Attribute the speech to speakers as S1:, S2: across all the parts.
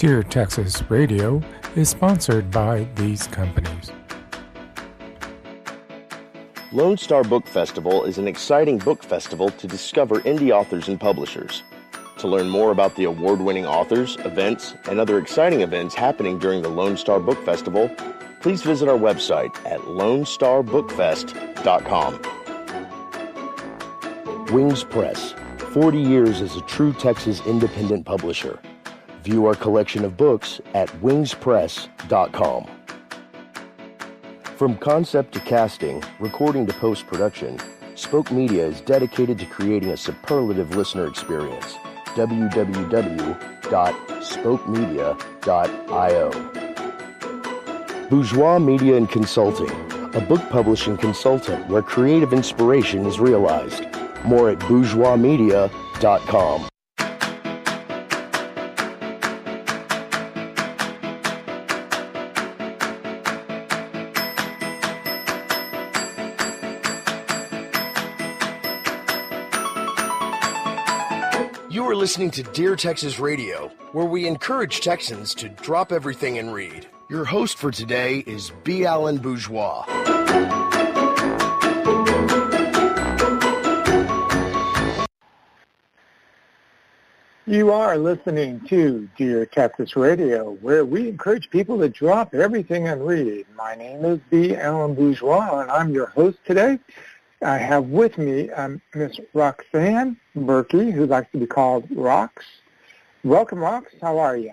S1: Dear Texas Radio is sponsored by these companies.
S2: Lone Star Book Festival is an exciting book festival to discover indie authors and publishers. To learn more about the award-winning authors, events, and other exciting events happening during the Lone Star Book Festival, please visit our website at lonestarbookfest.com. WingsPress, 40 years as a true Texas independent publisher. View our collection of books at wingspress.com. From concept to casting, recording to post-production, Spoke Media is dedicated to creating a superlative listener experience. www.spokemedia.io. Bourgeois Media and Consulting, a book publishing consultant where creative inspiration is realized. More at bourgeoismedia.com. You are listening to Dear Texas Radio, where we encourage Texans to drop everything and read. Your host for today is B. Allen Bourgeois.
S3: You are listening to Dear Texas Radio, where we encourage people to drop everything and read. My name is B. Allen Bourgeois, and I'm your host today. I have with me Miss Roxanne Burkey, who likes to be called Rox. Welcome, Rox. How are you?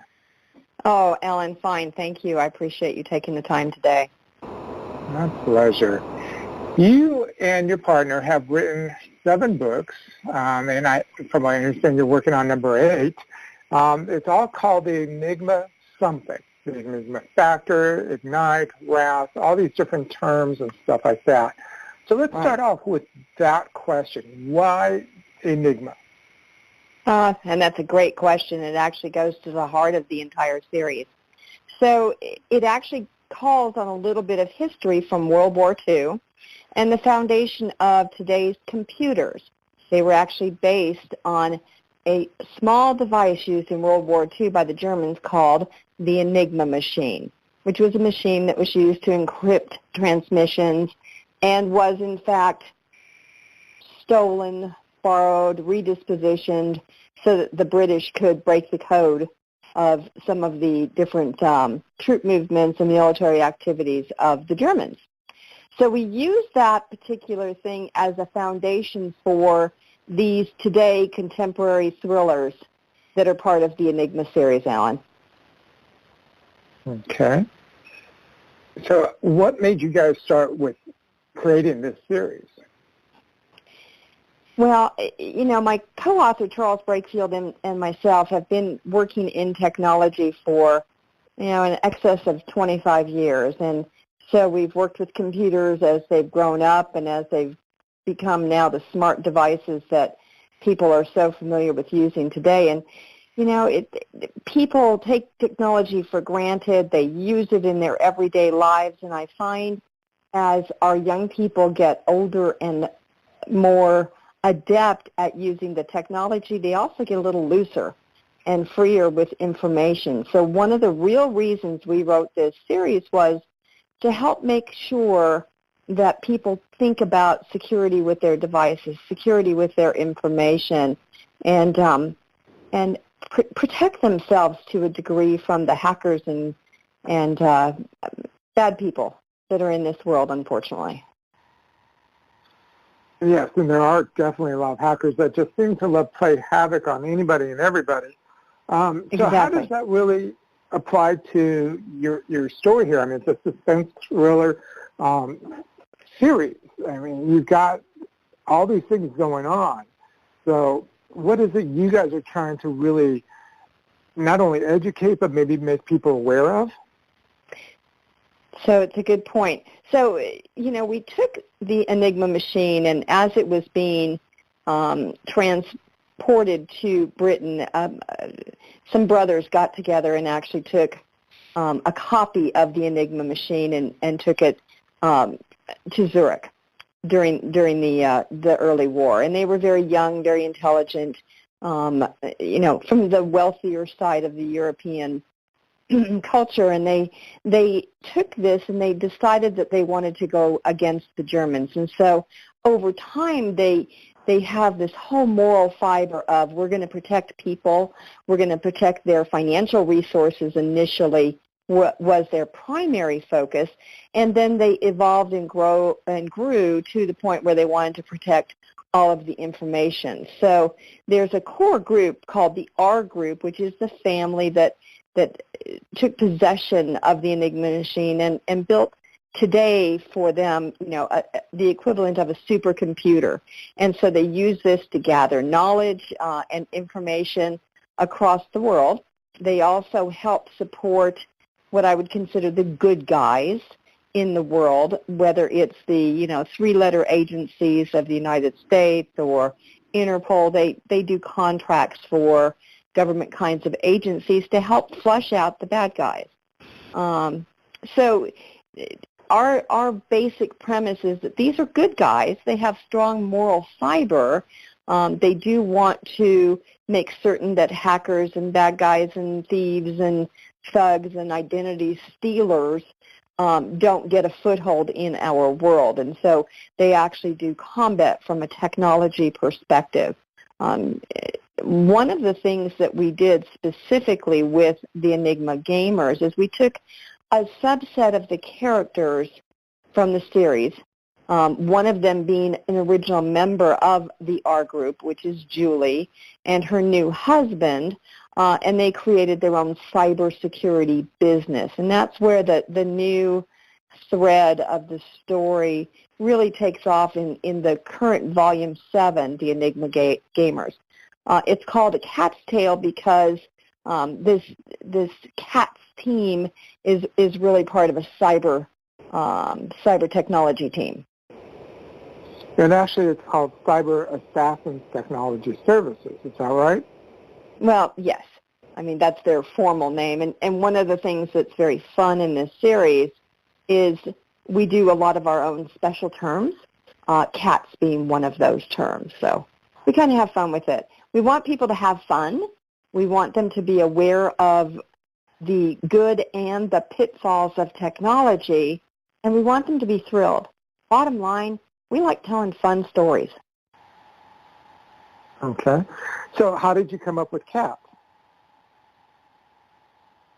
S4: Oh, Ellen, fine. Thank you. I appreciate you taking the time today.
S3: My pleasure. You and your partner have written 7 books, and from what I understand, you're working on number 8. It's all called the Enigma something. The Enigma Factor, Ignite, Wrath, all these different terms and stuff like that. So let's start off with that question. Why Enigma?
S4: And that's a great question. It actually goes to the heart of the entire series. So it actually calls on a little bit of history from World War II and the foundation of today's computers. They were actually based on a small device used in World War II by the Germans called the Enigma machine, which was a machine that was used to encrypt transmissions and was, in fact, stolen, borrowed, redispositioned so that the British could break the code of some of the different troop movements and military activities of the Germans. So we use that particular thing as a foundation for these today contemporary thrillers that are part of the Enigma series, Alan.
S3: Okay. So what made you guys start with creating this series?
S4: Well, you know, my co-author Charles Brakefield and myself have been working in technology for, in excess of 25 years. And so we've worked with computers as they've grown up and as they've become now the smart devices that people are so familiar with using today. And, people take technology for granted. They use it in their everyday lives. And I find as our young people get older and more adept at using the technology, they also get a little looser and freer with information. So one of the real reasons we wrote this series was to help make sure that people think about security with their devices, security with their information, and protect themselves to a degree from the hackers and bad people that are in this world, unfortunately.
S3: Yes, and there are definitely a lot of hackers that just seem to love play havoc on anybody and everybody.
S4: Exactly.
S3: So how does that really apply to your story here? I mean, it's a suspense thriller series. I mean, you've got all these things going on. So what is it you guys are trying to really not only educate, but maybe make people aware of?
S4: So it's a good point. So, we took the Enigma machine, and as it was being transported to Britain, some brothers got together and actually took a copy of the Enigma machine and took it to Zurich during the early war. And they were very young, very intelligent, from the wealthier side of the European culture, and they took this and they decided that they wanted to go against the Germans. And so over time they have this whole moral fiber of, we're going to protect people, we're going to protect their financial resources initially, was their primary focus, and then they evolved and grew to the point where they wanted to protect all of the information. So there's a core group called the R group, which is the family that took possession of the Enigma machine and built today for them, the equivalent of a supercomputer. And so they use this to gather knowledge and information across the world. They also help support what I would consider the good guys in the world, whether it's the, three-letter agencies of the United States or Interpol. They do contracts for government kinds of agencies to help flush out the bad guys. So our basic premise is that these are good guys. They have strong moral fiber. They do want to make certain that hackers and bad guys and thieves and thugs and identity stealers don't get a foothold in our world. And so they actually do combat from a technology perspective. One of the things that we did specifically with the Enigma gamers is we took a subset of the characters from the series, one of them being an original member of the R group, which is Julie, and her new husband, and they created their own cybersecurity business. And that's where the new thread of the story really takes off in the current Volume 7, The Enigma Gamers. It's called A Cat's Tale because this cat's team is really part of a cyber technology team.
S3: And actually it's called Cyber Assassins Technology Services. Is that right?
S4: Well, yes. I mean, that's their formal name. And one of the things that's very fun in this series is we do a lot of our own special terms, cats being one of those terms. So we kind of have fun with it. We want people to have fun. We want them to be aware of the good and the pitfalls of technology, and we want them to be thrilled. Bottom line, we like telling fun stories.
S3: Okay. So how did you come up with cat?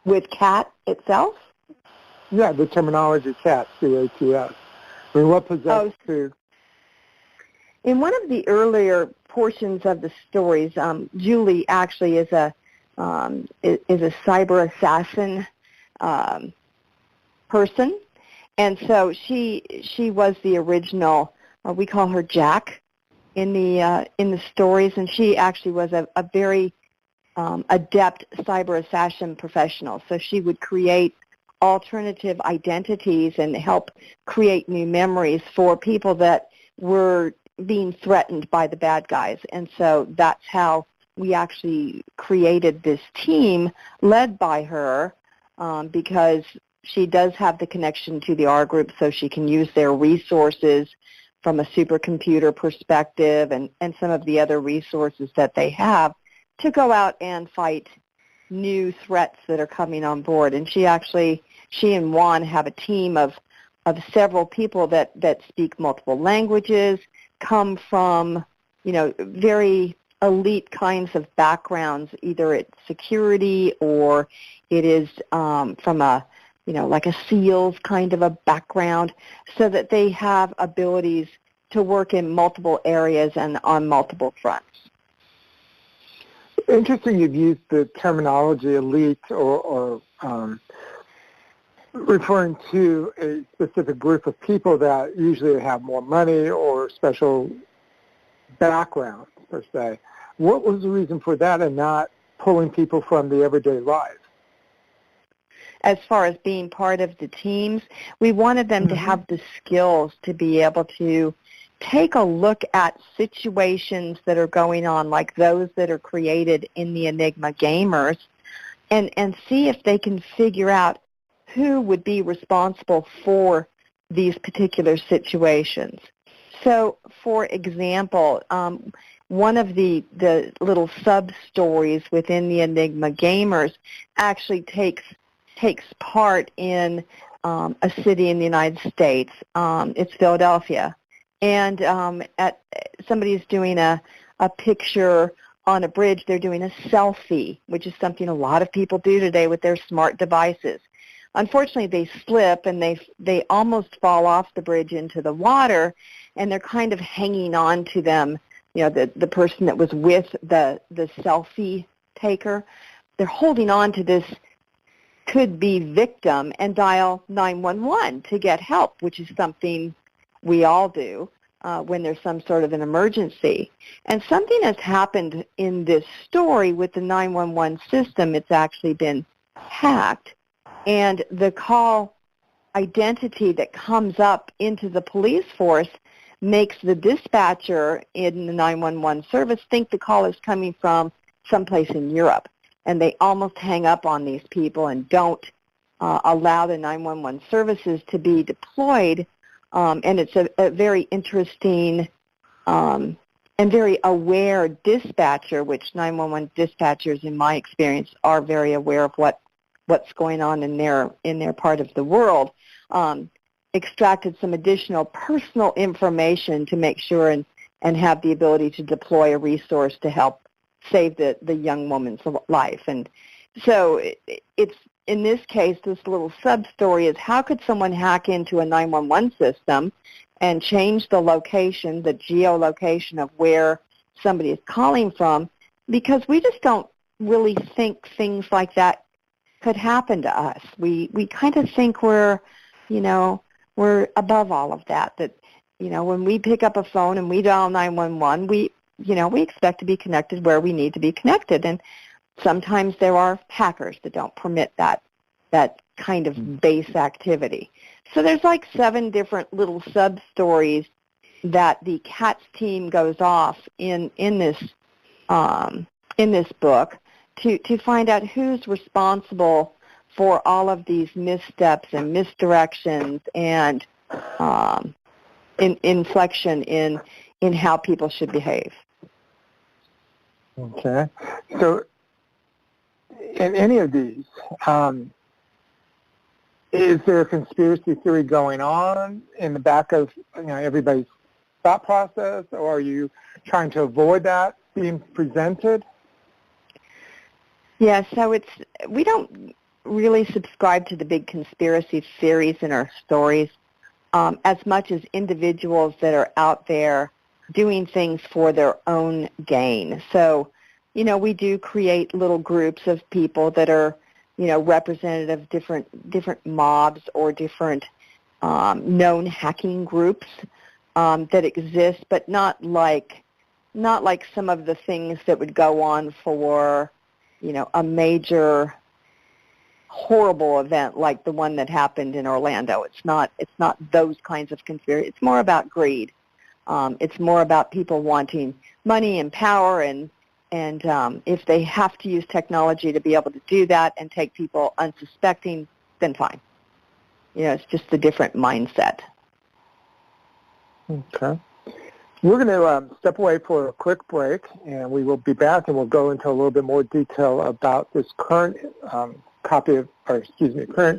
S4: With cat itself?
S3: Yeah, the terminology cat, C-A-T-S. I mean, what possessed to...
S4: In one of the earlier portions of the stories, Julie actually is a cyber assassin person, and so she was the original. We call her Jack in the stories, and she actually was a very adept cyber assassin professional. So she would create alternative identities and help create new memories for people that were being threatened by the bad guys. And so that's how we actually created this team led by her, because she does have the connection to the R group, so she can use their resources from a supercomputer perspective and some of the other resources that they have to go out and fight new threats that are coming on board. And she and Juan have a team of several people that speak multiple languages, come from, very elite kinds of backgrounds. Either it's security or it is from a, like a SEALs kind of a background, so that they have abilities to work in multiple areas and on multiple fronts.
S3: Interesting you've used the terminology elite or referring to a specific group of people that usually have more money or special background, per se. What was the reason for that and not pulling people from the everyday life?
S4: As far as being part of the teams, we wanted them to have the skills to be able to take a look at situations that are going on, like those that are created in the Enigma Gamers, and see if they can figure out who would be responsible for these particular situations. So, for example, one of the little sub-stories within the Enigma Gamers actually takes takes part in a city in the United States. It's Philadelphia. And somebody's doing a picture on a bridge. They're doing a selfie, which is something a lot of people do today with their smart devices. Unfortunately, they slip and they almost fall off the bridge into the water, and they're kind of hanging on to them. You know, the person that was with the selfie taker, they're holding on to this could-be victim and dial 911 to get help, which is something we all do when there's some sort of an emergency. And something has happened in this story with the 911 system. It's actually been hacked, and the call identity that comes up into the police force makes the dispatcher in the 911 service think the call is coming from someplace in Europe. And they almost hang up on these people and don't allow the 911 services to be deployed. And it's a very interesting and very aware dispatcher, which 911 dispatchers, in my experience, are very aware of what's going on in their part of the world. Extracted some additional personal information to make sure and have the ability to deploy a resource to help save the young woman's life. And so it's, in this case, this little sub-story is how could someone hack into a 911 system and change the location, the geolocation of where somebody is calling from, because we just don't really think things like that could happen to us. We kind of think we're above all of that, when we pick up a phone and we dial 911, we expect to be connected where we need to be connected. And sometimes there are hackers that don't permit that kind of base activity. So there's like 7 different little sub-stories that the CATS team goes off in this book to find out who's responsible for all of these missteps and misdirections and inflection in how people should behave.
S3: Okay. So in any of these, is there a conspiracy theory going on in the back of everybody's thought process, or are you trying to avoid that being presented?
S4: Yeah, so we don't really subscribe to the big conspiracy theories in our stories as much as individuals that are out there doing things for their own gain. So, we do create little groups of people that are, representative of different mobs or different known hacking groups that exist, but not like some of the things that would go on for, a major horrible event like the one that happened in Orlando. It's not those kinds of conspiracy. It's more about greed. It's more about people wanting money and power, and if they have to use technology to be able to do that and take people unsuspecting, then fine. It's just a different mindset.
S3: Okay. We're going to step away for a quick break, and we will be back, and we'll go into a little bit more detail about this current current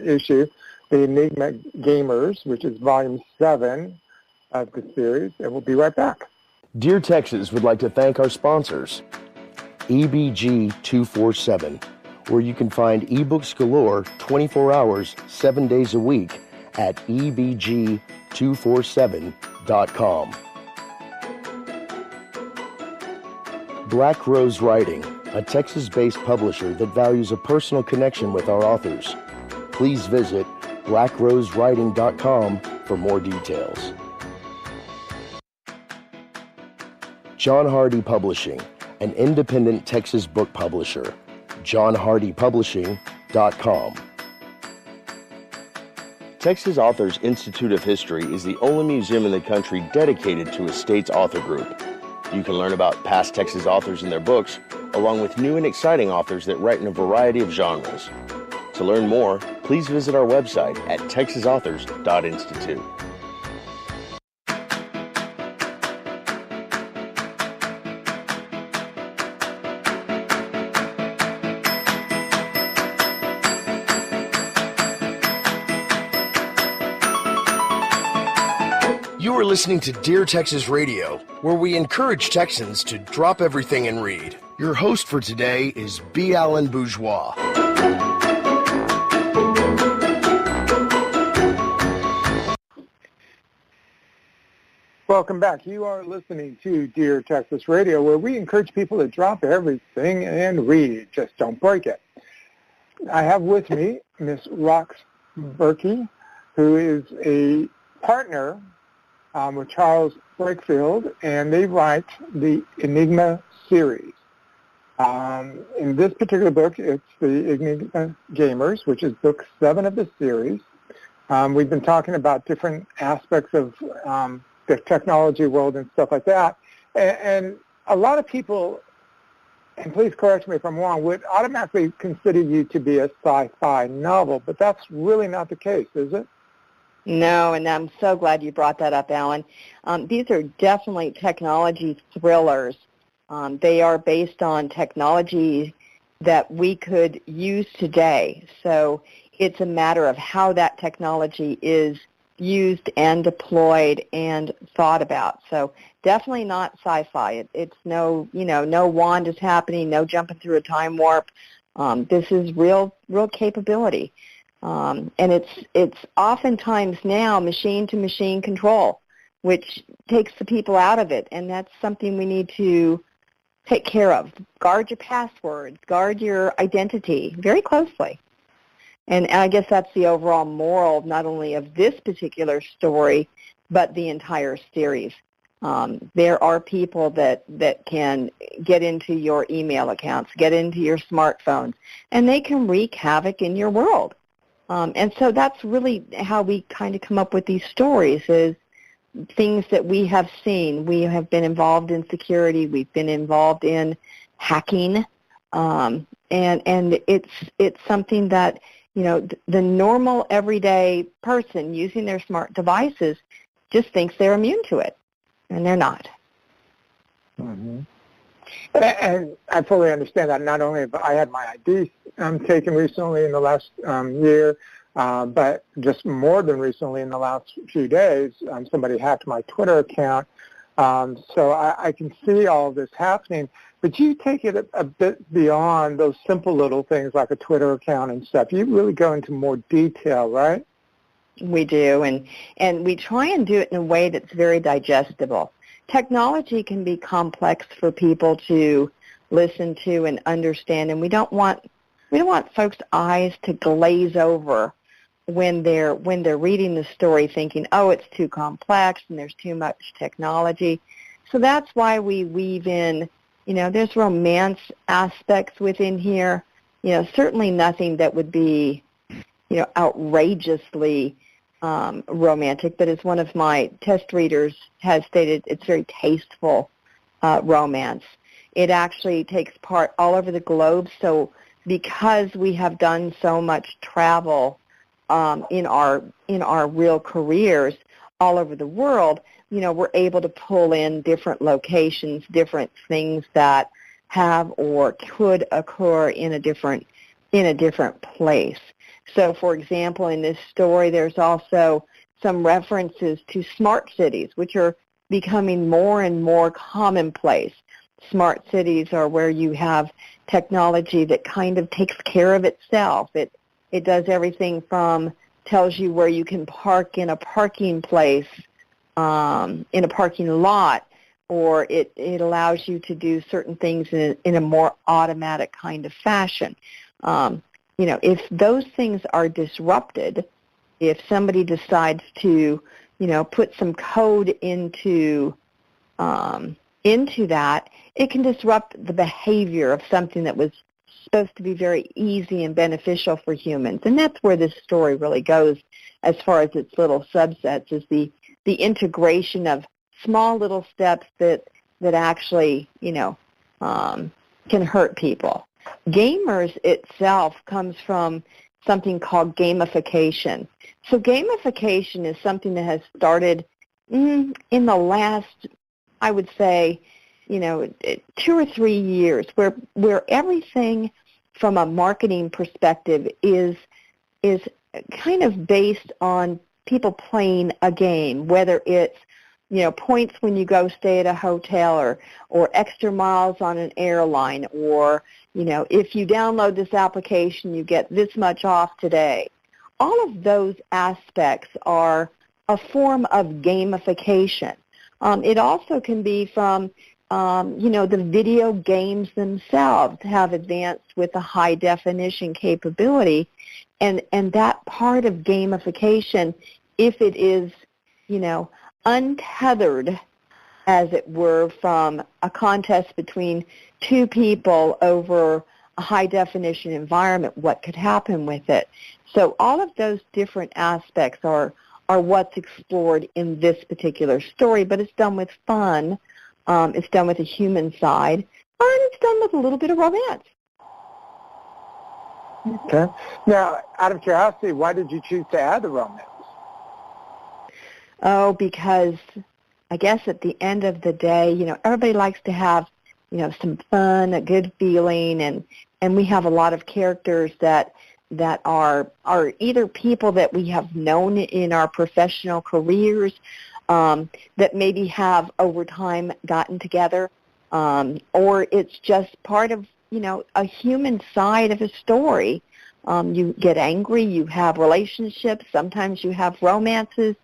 S3: issue, the Enigma Gamers, which is volume 7 of the series, and we'll be right back.
S2: Dear Texas would like to thank our sponsors, EBG 247, where you can find ebooks galore 24 hours, 7 days a week at ebg247.com. Black Rose Writing, a Texas-based publisher that values a personal connection with our authors. Please visit blackrosewriting.com for more details. John Hardy Publishing, an independent Texas book publisher. johnhardypublishing.com. Texas Authors Institute of History is the only museum in the country dedicated to a state's author group. You can learn about past Texas authors and their books, along with new and exciting authors that write in a variety of genres. To learn more, please visit our website at texasauthors.institute. You are listening to Dear Texas Radio, where we encourage Texans to drop everything and read. Your host for today is B. Allen Bourgeois.
S3: Welcome back. You are listening to Dear Texas Radio, where we encourage people to drop everything and read. Just don't break it. I have with me Miss Burkey, who is a partner with Charles Wakefield, and they write the Enigma series. In this particular book, it's the Enigma Gamers, which is book 7 of the series. We've been talking about different aspects of the technology world and stuff like that, and a lot of people, and please correct me if I'm wrong, would automatically consider you to be a sci-fi novel, but that's really not the case, is it?
S4: No, and I'm so glad you brought that up, Alan. These are definitely technology thrillers. They are based on technology that we could use today. So it's a matter of how that technology is used and deployed and thought about. So definitely not sci-fi. It's no wand is happening, no jumping through a time warp. This is real capability. And it's oftentimes now machine-to-machine control, which takes the people out of it, and that's something we need to take care of. Guard your passwords, guard your identity very closely. And I guess that's the overall moral not only of this particular story, but the entire series. There are people that can get into your email accounts, get into your smartphones, and they can wreak havoc in your world. And so that's really how we kind of come up with these stories, is things that we have seen. We have been involved in security. We've been involved in hacking. And it's something that, the normal everyday person using their smart devices just thinks they're immune to it, and they're not.
S3: Mm-hmm. And I fully understand that. Not only have I had my ID taken recently in the last year, but just more than recently in the last few days, somebody hacked my Twitter account. So I can see all this happening. But you take it a bit beyond those simple little things like a Twitter account and stuff. You really go into more detail, right?
S4: We do, and we try and do it in a way that's very digestible. Technology can be complex for people to listen to and understand, and we don't want folks' eyes to glaze over when they're reading the story thinking, oh, it's too complex and there's too much technology. So that's why we weave in, there's romance aspects within here. Certainly nothing that would be, outrageously romantic, but as one of my test readers has stated, it's very tasteful romance. It actually takes part all over the globe. So because we have done so much travel in our real careers all over the world, we're able to pull in different locations, different things that have or could occur in a different place. So, for example, in this story, there's also some references to smart cities, which are becoming more and more commonplace. Smart cities are where you have technology that kind of takes care of itself. It does everything from tells you where you can park in a parking place, in a parking lot, or it allows you to do certain things in a more automatic kind of fashion. If those things are disrupted, if somebody decides to, put some code into that, it can disrupt the behavior of something that was supposed to be very easy and beneficial for humans. And that's where this story really goes as far as its little subsets, is the integration of small little steps that actually, can hurt people. Gamers itself comes from something called gamification. So gamification is something that has started in the last, I would say, 2 or 3 years, where everything from a marketing perspective is kind of based on people playing a game, whether it's points when you go stay at a hotel, or extra miles on an airline, or, if you download this application, you get this much off today. All of those aspects are a form of gamification. It also can be from, the video games themselves have advanced with a high definition capability, and that part of gamification, if it is, untethered, as it were, from a contest between two people over a high-definition environment, what could happen with it. So all of those different aspects are what's explored in this particular story, but it's done with fun. It's done with a human side, and it's done with a little bit of romance.
S3: Okay. Now, out of curiosity, why did you choose to add the romance?
S4: Oh, because I guess at the end of the day, everybody likes to have, some fun, a good feeling, and we have a lot of characters that are either people that we have known in our professional careers, that maybe have over time gotten together, or it's just part of, a human side of a story. You get angry, you have relationships, sometimes you have romances.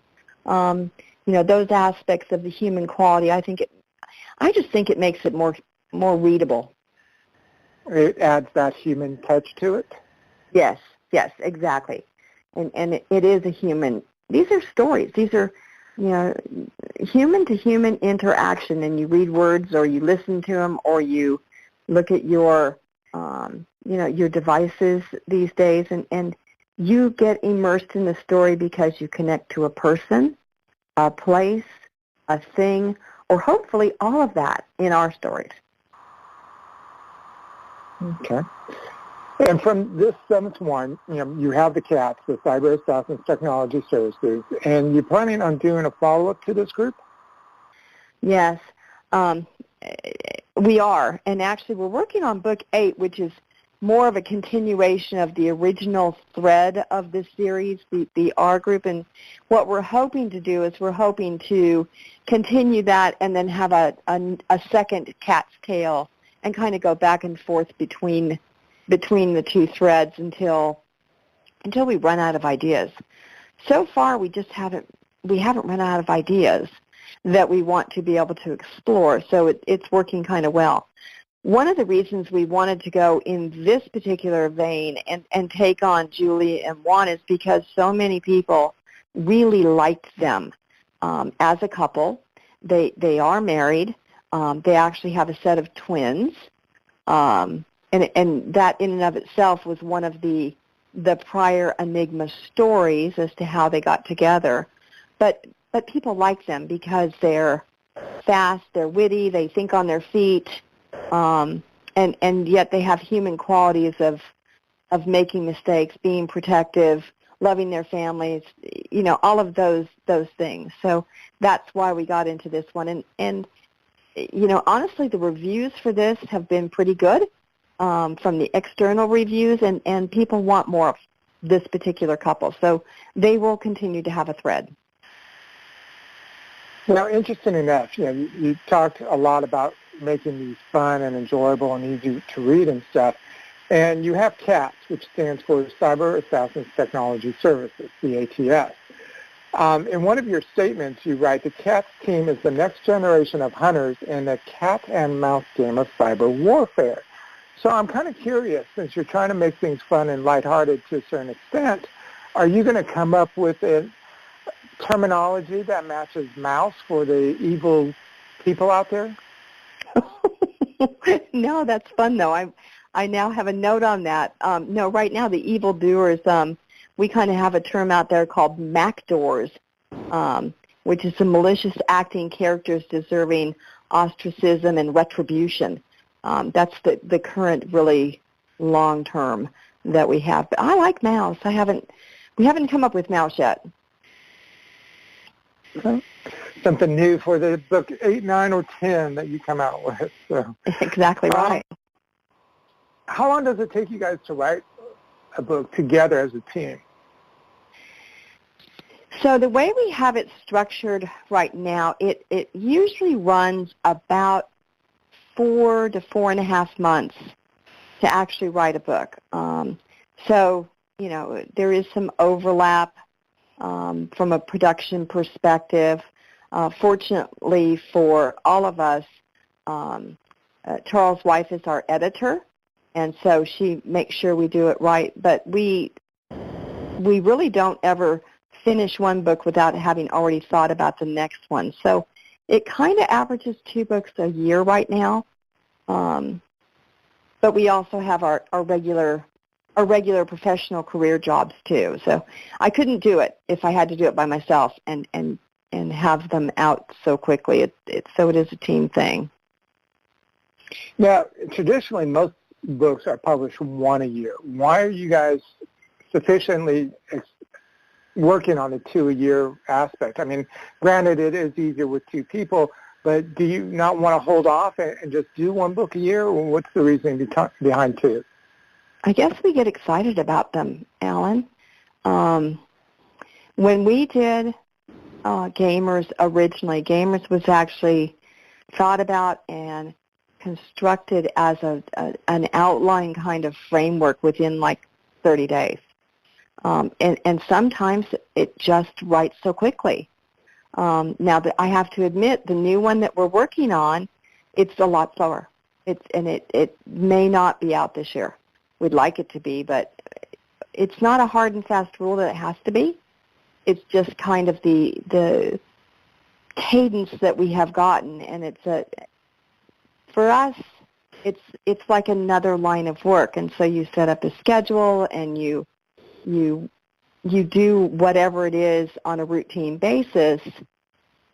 S4: Those aspects of the human quality, I just think it makes it more readable.
S3: It adds that human touch to it?
S4: Yes, exactly. And it is a human. These are stories. These are, human-to-human interaction, and you read words, or you listen to them, or you look at your, your devices these days, and you get immersed in the story because you connect to a person, a place, a thing, or hopefully all of that in our stories.
S3: Okay. And from this seventh one, you have the CATS, the Cyber Assassins Technology Services, and you're planning on doing a follow-up to this group?
S4: Yes, we are. And actually, we're working on Book 8, which is more of a continuation of the original thread of the series, the R group. And what we're hoping to do is we're hoping to continue that and then have a second cat's tale and kind of go back and forth between the two threads until we run out of ideas. So far, we haven't run out of ideas that we want to be able to explore, so it's working kind of well. One of the reasons we wanted to go in this particular vein and take on Julie and Juan is because so many people really liked them as a couple. They are married. They actually have a set of twins. And that in and of itself was one of the prior Enigma stories as to how they got together. But people like them because they're fast, they're witty, they think on their feet, and yet they have human qualities of making mistakes, being protective, loving their families, all of those things. So that's why we got into this one. And honestly, the reviews for this have been pretty good from the external reviews, and people want more of this particular couple. So they will continue to have a thread.
S3: Now, interesting enough, you talked a lot about making these fun and enjoyable and easy to read and stuff. And you have CATS, which stands for Cyber Assassins Technology Services, the ATS. In one of your statements, you write, the CATS team is the next generation of hunters in the cat and mouse game of cyber warfare. So I'm kind of curious, since you're trying to make things fun and lighthearted to a certain extent, are you going to come up with a terminology that matches mouse for the evil people out there?
S4: No, that's fun, though. I now have a note on that. No, right now the evildoers, we kind of have a term out there called MacDoors, which is some malicious acting characters deserving ostracism and retribution. That's the current really long term that we have. But I like mouse. We haven't come up with mouse yet.
S3: Okay. Something new for the book 8, 9, or 10 that you come out with. So.
S4: Exactly right.
S3: How long does it take you guys to write a book together as a team?
S4: So the way we have it structured right now, it usually runs about 4 to 4.5 months to actually write a book. So, there is some overlap from a production perspective. Fortunately for all of us, Charles' wife is our editor, and so she makes sure we do it right. But we really don't ever finish one book without having already thought about the next one. So it kind of averages 2 books a year right now. But we also have our regular professional career jobs too. So I couldn't do it if I had to do it by myself and have them out so quickly. It is a team thing.
S3: Now, traditionally, most books are published one a year. Why are you guys sufficiently working on the 2-a-year aspect? I mean, granted, it is easier with 2 people, but do you not want to hold off and just do 1 book a year? Or what's the reasoning behind 2?
S4: I guess we get excited about them, Alan. When we did Gamers originally, Gamers was actually thought about and constructed as an outline kind of framework within like 30 days. And sometimes it just writes so quickly. Now, I have to admit, the new one that we're working on, it's a lot slower. It may not be out this year. We'd like it to be, but it's not a hard and fast rule that it has to be. It's just kind of the cadence that we have gotten, and for us, it's like another line of work. And so you set up a schedule, and you do whatever it is on a routine basis,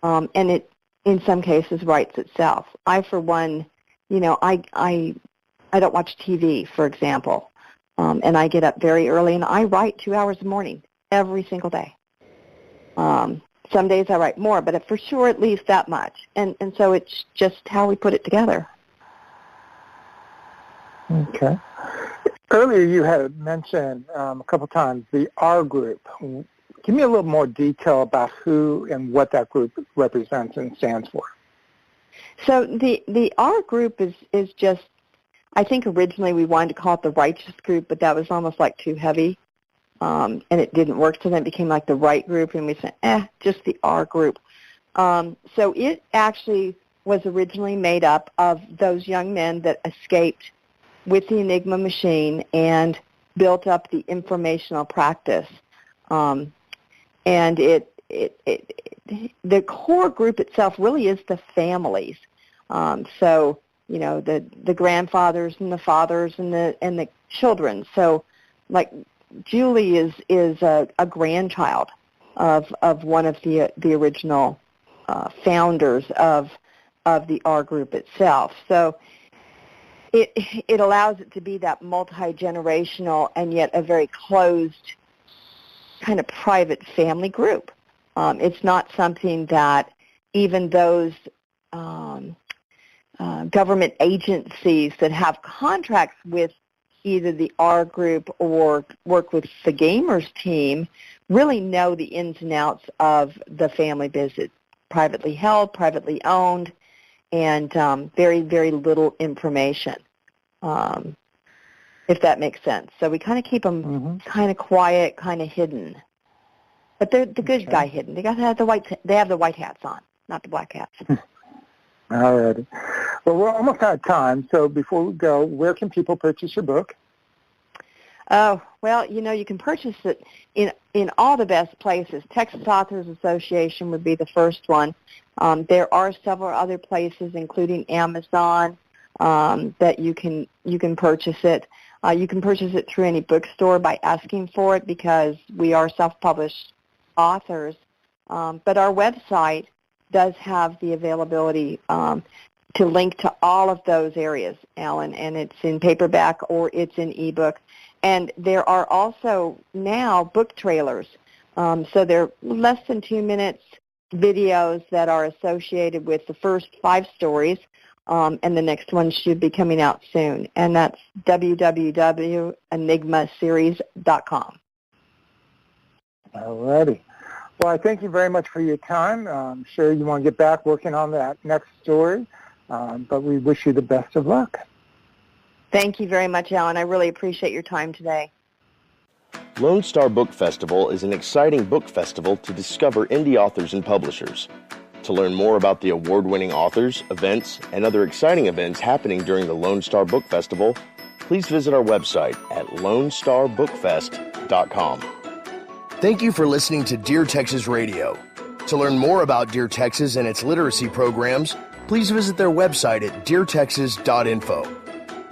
S4: and it, in some cases, writes itself. I, for one, I don't watch TV, for example, and I get up very early, and I write 2 hours a morning every single day. Some days I write more, but for sure at least that much. And so it's just how we put it together.
S3: Okay. Earlier you had mentioned a couple times the R group. Give me a little more detail about who and what that group represents and stands for.
S4: So the R group is just, I think originally we wanted to call it the righteous group, but that was almost like too heavy, and it didn't work, so then it became like the right group, and we said, just the R group. So it actually was originally made up of those young men that escaped with the Enigma machine and built up the informational practice. And the core group itself really is the families. So, the grandfathers and the fathers and the children. So, like Julie is a grandchild of one of the original founders of the R group itself. So it allows it to be that multi-generational and yet a very closed kind of private family group. It's not something that even those government agencies that have contracts with either the R group or work with the Gamers team really know the ins and outs of the family business. Privately held, privately owned, and very, very little information, if that makes sense. So we kind of keep them kind of quiet, kind of hidden. But they're the good guy hidden. They have the white hats on, not the black hats.
S3: All righty. Well, we're almost out of time, so before we go, where can people purchase your book?
S4: Oh, well, you can purchase it in all the best places. Texas Authors Association would be the first one. There are several other places, including Amazon, that you can purchase it. You can purchase it through any bookstore by asking for it because we are self-published authors. But our website does have the availability to link to all of those areas, Alan, and it's in paperback or it's in ebook. And there are also now book trailers. So they're less than 2 minutes videos that are associated with the first 5 stories, and the next one should be coming out soon. And that's www.enigmaseries.com.
S3: All righty. Well, I thank you very much for your time. I'm sure you want to get back working on that next story, but we wish you the best of luck.
S4: Thank you very much, Alan. I really appreciate your time today.
S2: Lone Star Book Festival is an exciting book festival to discover indie authors and publishers. To learn more about the award-winning authors, events, and other exciting events happening during the Lone Star Book Festival, please visit our website at lonestarbookfest.com. Thank you for listening to Dear Texas Radio. To learn more about Dear Texas and its literacy programs, please visit their website at deartexas.info.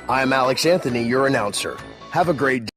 S2: I am Alex Anthony, your announcer. Have a great day.